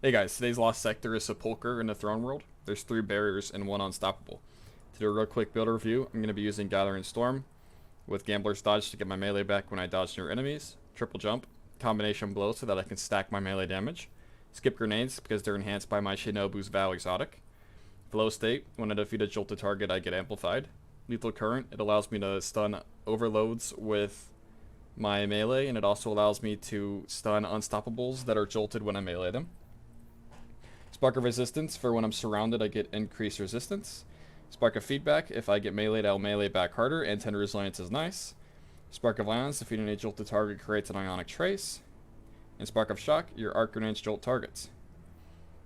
Hey guys, today's lost sector is Sepulcher in the Throne World. There's 3 barriers and 1 unstoppable. To do a real quick build review, I'm going to be using Gathering Storm with Gambler's Dodge to get my melee back when I dodge near enemies, Triple Jump, Combination Blow so that I can stack my melee damage, Skip Grenades because they're enhanced by my Shinobu's Vow exotic, Flow State, when I defeat a jolted target I get amplified, Lethal Current, it allows me to stun overloads with my melee, and it also allows me to stun unstoppables that are jolted when I melee them. Spark of Resistance, for when I'm surrounded I get increased resistance. Spark of Feedback, if I get meleeed I'll melee back harder, and 10 Resilience is nice. Spark of Ions, defeating a jolted target creates an ionic trace. And Spark of Shock, your arc grenades jolt targets.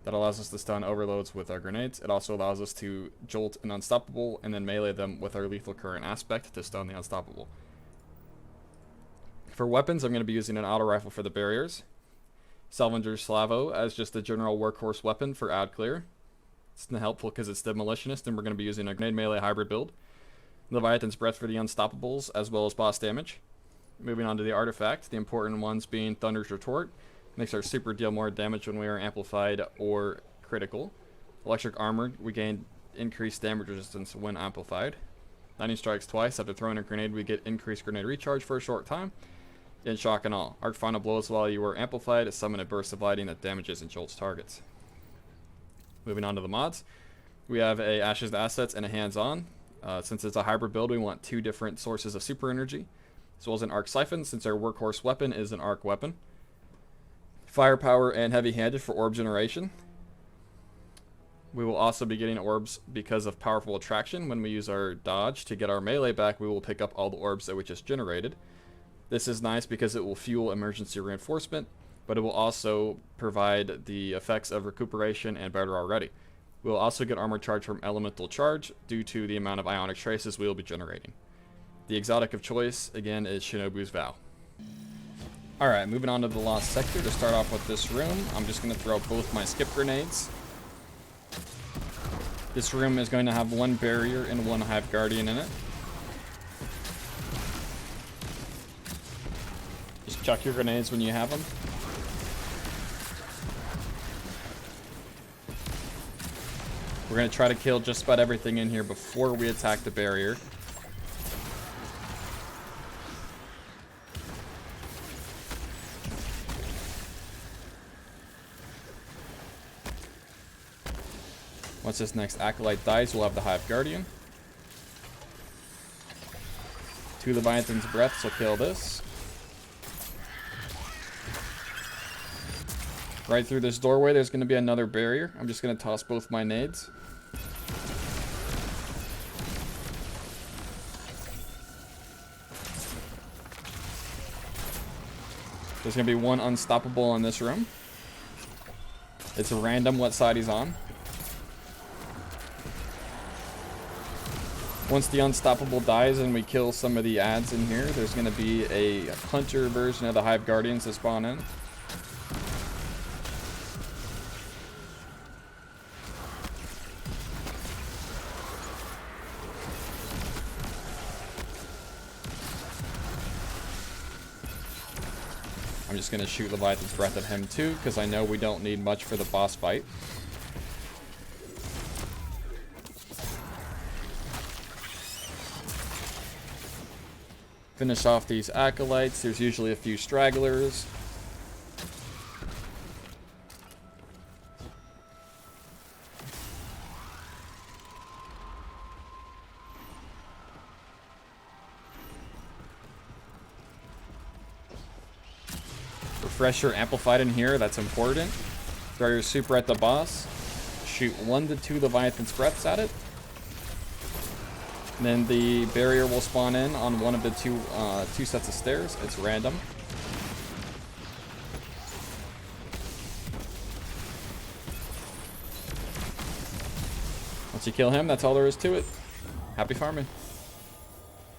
That allows us to stun overloads with our grenades. It also allows us to jolt an unstoppable and then melee them with our lethal current aspect to stun the unstoppable. For weapons, I'm going to be using an auto rifle for the barriers. Salvager Slavo as just a general workhorse weapon for ad clear. It's helpful because it's demolitionist, and we're going to be using a grenade melee hybrid build. Leviathan's Breath for the unstoppables as well as boss damage. Moving on to the artifact, the important ones being Thunder's Retort. Makes our super deal more damage when we are amplified or critical. Electric Armor, we gain increased damage resistance when amplified. Lightning Strikes twice. After throwing a grenade, we get increased grenade recharge for a short time. And Shock and All. Arc Final Blows while you are amplified. Summon a burst of lighting that damages and jolts targets. Moving on to the mods. We have a Ashes to Assets and a Hands On. Since it's a hybrid build, we want 2 different sources of super energy, as well as an Arc Siphon, since our workhorse weapon is an arc weapon. Firepower and Heavy Handed for orb generation. We will also be getting orbs because of Powerful Attraction. When we use our dodge to get our melee back, we will pick up all the orbs that we just generated. This is nice because it will fuel emergency reinforcement, but it will also provide the effects of recuperation and better already. We will also get armor charge from elemental charge due to the amount of ionic traces we will be generating. The exotic of choice, again, is Shinobu's Vow. Alright, moving on to the lost sector. To start off with this room, I'm just going to throw both my skip grenades. This room is going to have 1 barrier and 1 hive guardian in it. Just chuck your grenades when you have them. We're going to try to kill just about everything in here before we attack the barrier. Once this next Acolyte dies, we'll have the Hive Guardian. 2 Leviathan's Breaths will kill this. Right through this doorway, there's going to be another barrier. I'm just going to toss both my nades. There's going to be 1 unstoppable in this room. It's random what side he's on. Once the unstoppable dies and we kill some of the ads in here, there's going to be a hunter version of the Hive Guardians that spawn in. I'm just going to shoot Leviathan's Breath at him too, because I know we don't need much for the boss fight. Finish off these Acolytes. There's usually a few stragglers. Refresher amplified in here, that's important. Throw your super at the boss. Shoot 1 to 2 Leviathan's Breaths at it. And then the barrier will spawn in on one of the two sets of stairs. It's random. Once you kill him, that's all there is to it. Happy farming.